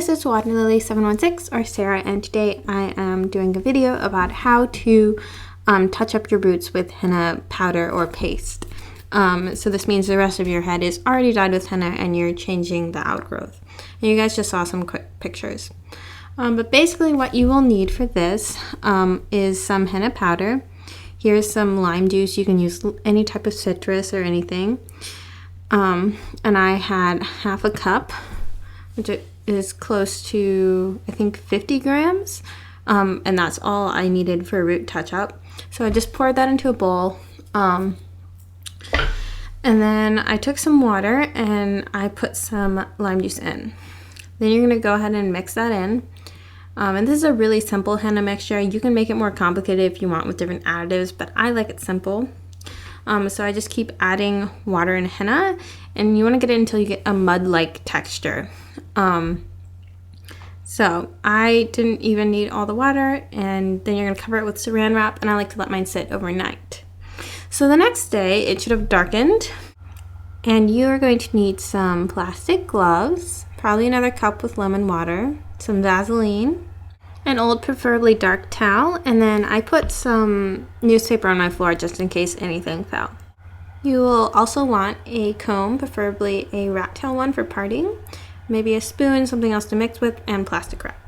this is Waterlily716 or Sarah, and today I am doing a video about how to touch up your roots with henna powder or paste. So this means the rest of your head is already dyed with henna and you're changing the outgrowth. And you guys just saw some quick pictures. But basically what you will need for this is some henna powder. Here's some lime juice. You can use any type of citrus or anything. And I had half a cup, which is close to, I think, 50 grams. And that's all I needed for a root touch-up. So I just poured that into a bowl. And then I took some water and I put some lime juice in. Then you're going to go ahead and mix that in. And this is a really simple henna mixture. You can make it more complicated if you want with different additives, but I like it simple. So I just keep adding water and henna, and you want to get it until you get a mud-like texture. So I didn't even need all the water, and then you're going to cover it with saran wrap, and I like to let mine sit overnight. So the next day it should have darkened, and you are going to need some plastic gloves, probably another cup with lemon water, some Vaseline, an old preferably dark towel, and then I put some newspaper on my floor just in case anything fell. You will also want a comb, preferably a rat tail one for parting, maybe a spoon, something else to mix with, and plastic wrap.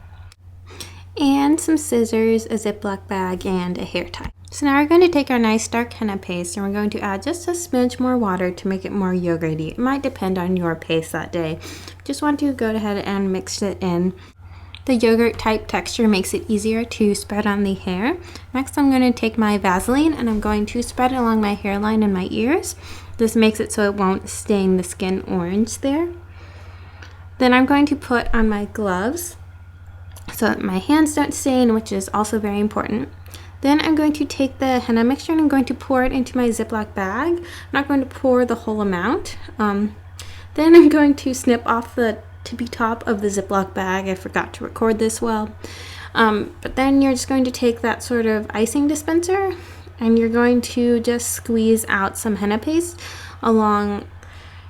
And some scissors, a Ziploc bag, and a hair tie. So now we're going to take our nice dark henna paste and we're going to add just a smidge more water to make it more yogurty. It might depend on your paste that day. Just want to go ahead and mix it in. The yogurt type texture makes it easier to spread on the hair. Next I'm going to take my Vaseline and I'm going to spread it along my hairline and my ears. This makes it so it won't stain the skin orange there. Then I'm going to put on my gloves so that my hands don't stain, which is also very important. Then I'm going to take the henna mixture and I'm going to pour it into my Ziploc bag. I'm not going to pour the whole amount. Then I'm going to snip off the tippy top of the Ziploc bag. I forgot to record this well. But then you're just going to take that sort of icing dispenser and you're going to just squeeze out some henna paste along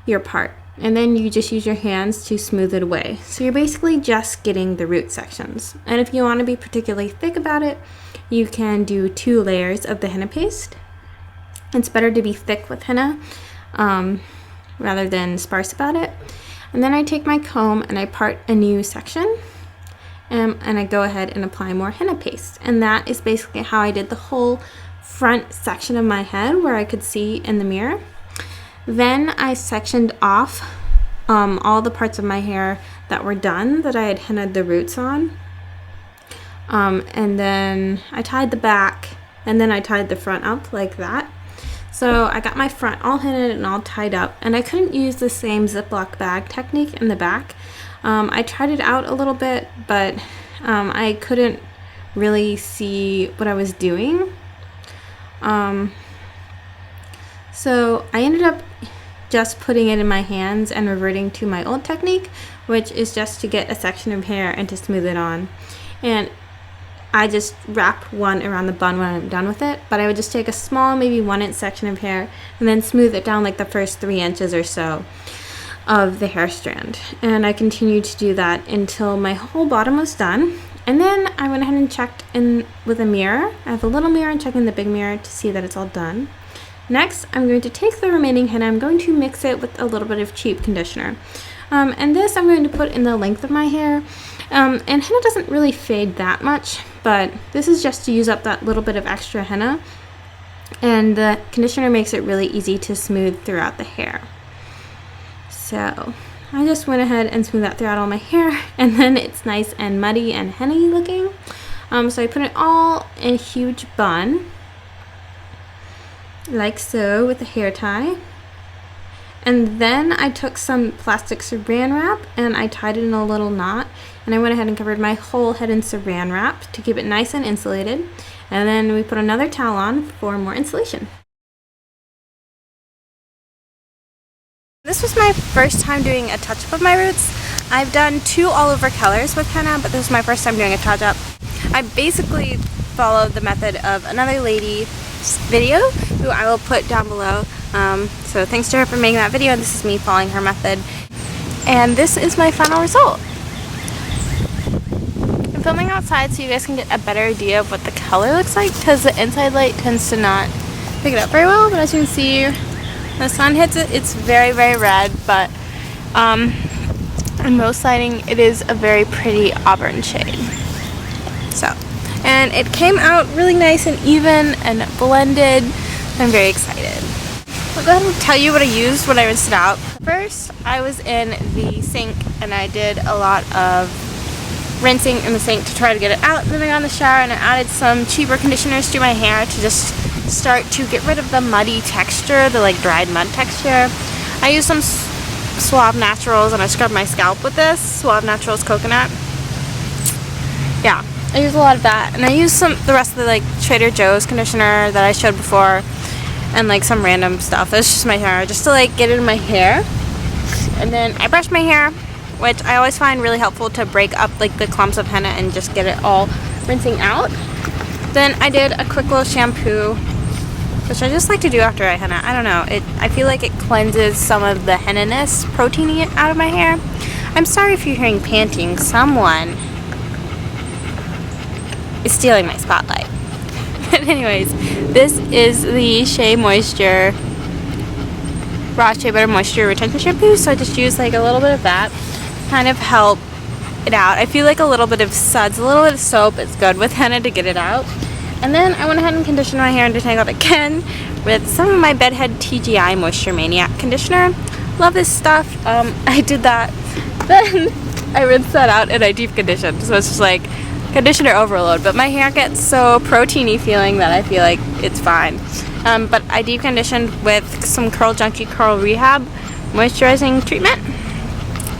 your part. And then you just use your hands to smooth it away. So you're basically just getting the root sections. And if you want to be particularly thick about it, you can do 2 layers of the henna paste. It's better to be thick with henna rather than sparse about it. And then I take my comb and I part a new section and I go ahead and apply more henna paste. And that is basically how I did the whole front section of my head where I could see in the mirror. Then I sectioned off all the parts of my hair that were done that I had hennaed the roots on. And then I tied the back and then I tied the front up like that. So I got my front all hennaed and all tied up, and I couldn't use the same Ziploc bag technique in the back. I tried it out a little bit, but I couldn't really see what I was doing. So I ended up just putting it in my hands and reverting to my old technique, which is just to get a section of hair and to smooth it on. And I just wrap one around the bun when I'm done with it, but I would just take a small, maybe 1-inch section of hair and then smooth it down like the first 3 inches or so of the hair strand. And I continued to do that until my whole bottom was done. And then I went ahead and checked in with a mirror. I have a little mirror and check in the big mirror to see that it's all done. Next, I'm going to take the remaining henna. I'm going to mix it with a little bit of cheap conditioner. And this I'm going to put in the length of my hair. And henna doesn't really fade that much, but this is just to use up that little bit of extra henna. And the conditioner makes it really easy to smooth throughout the hair. So I just went ahead and smoothed that throughout all my hair, and then it's nice and muddy and henna-y looking. So I put it all in a huge bun, like so, with a hair tie. And then I took some plastic saran wrap and I tied it in a little knot, and I went ahead and covered my whole head in saran wrap to keep it nice and insulated. And then we put another towel on for more insulation. This was my first time doing a touch-up of my roots. I've done 2 all-over colors with henna, but this is my first time doing a touch-up. I basically followed the method of another lady's video, who I will put down below. So thanks to her for making that video, and this is me following her method. And this is my final result. I'm filming outside so you guys can get a better idea of what the color looks like, because the inside light tends to not pick it up very well. But as you can see, when the sun hits it, it's very, very red. But in most lighting, it is a very pretty auburn shade. So, and it came out really nice and even and blended. I'm very excited. I'll go ahead and tell you what I used when I rinsed it out. First, I was in the sink and I did a lot of rinsing in the sink to try to get it out. Then I got in the shower and I added some cheaper conditioners to my hair to just start to get rid of the muddy texture, the like dried mud texture. I used some Suave Naturals and I scrubbed my scalp with this. Suave Naturals coconut. Yeah, I used a lot of that. And I used the rest of the like Trader Joe's conditioner that I showed before. And like some random stuff. It's just my hair, just to like get it in my hair. And then I brushed my hair, which I always find really helpful to break up like the clumps of henna and just get it all rinsing out. Then I did a quick little shampoo, which I just like to do after I henna. I don't know, I feel like it cleanses some of the henna-ness, proteiny out of my hair. I'm sorry if you're hearing panting. Someone is stealing my spotlight. But anyways, this is the Shea Moisture Raw Shea Butter Moisture Retention Shampoo. So I just used like a little bit of that, kind of help it out. I feel like a little bit of suds, a little bit of soap is good with henna to get it out. And then I went ahead and conditioned my hair and detangled it again with some of my Bedhead TGI Moisture Maniac conditioner. Love this stuff. I did that. Then I rinsed that out and I deep conditioned. So it's just like conditioner overload, but my hair gets so proteiny feeling that I feel like it's fine. But I deep conditioned with some Curl Junkie Curl Rehab moisturizing treatment.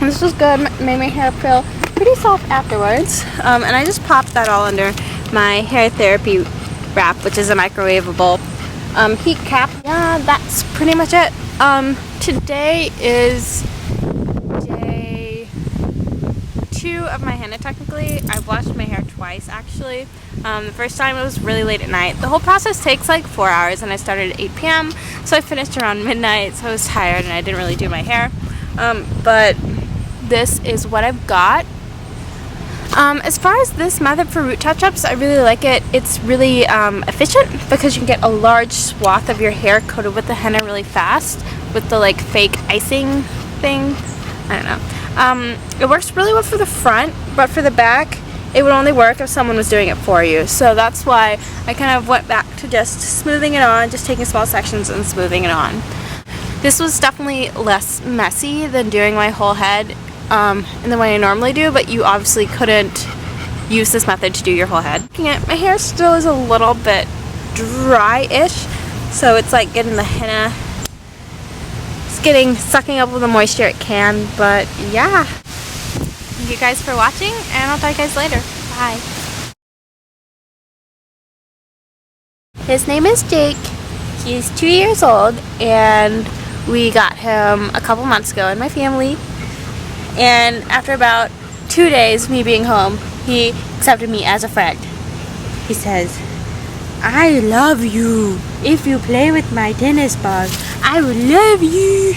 And this was good, made my hair feel pretty soft afterwards. And I just popped that all under my hair therapy wrap, which is a microwavable heat cap. Yeah, that's pretty much it. Today is day 2 of my henna technically. I've washed my hair twice actually. The first time it was really late at night. The whole process takes like 4 hours and I started at 8 p.m. so I finished around midnight, so I was tired and I didn't really do my hair. But this is what I've got. As far as this method for root touch-ups, I really like it. It's really efficient because you can get a large swath of your hair coated with the henna really fast with the like fake icing thing. I don't know. It works really well for the front, but for the back it would only work if someone was doing it for you. So that's why I kind of went back to just smoothing it on, just taking small sections and smoothing it on. This was definitely less messy than doing my whole head in the way I normally do, but you obviously couldn't use this method to do your whole head. My hair still is a little bit dry-ish, so it's like getting the henna, sucking up all the moisture it can. But yeah, thank you guys for watching and I'll talk to you guys later. Bye. His name is Jake. He's 2 years old and we got him a couple months ago in my family, and after about 2 days of me being home, he accepted me as a friend. He says, "I love you. If you play with my tennis ball, I will love you."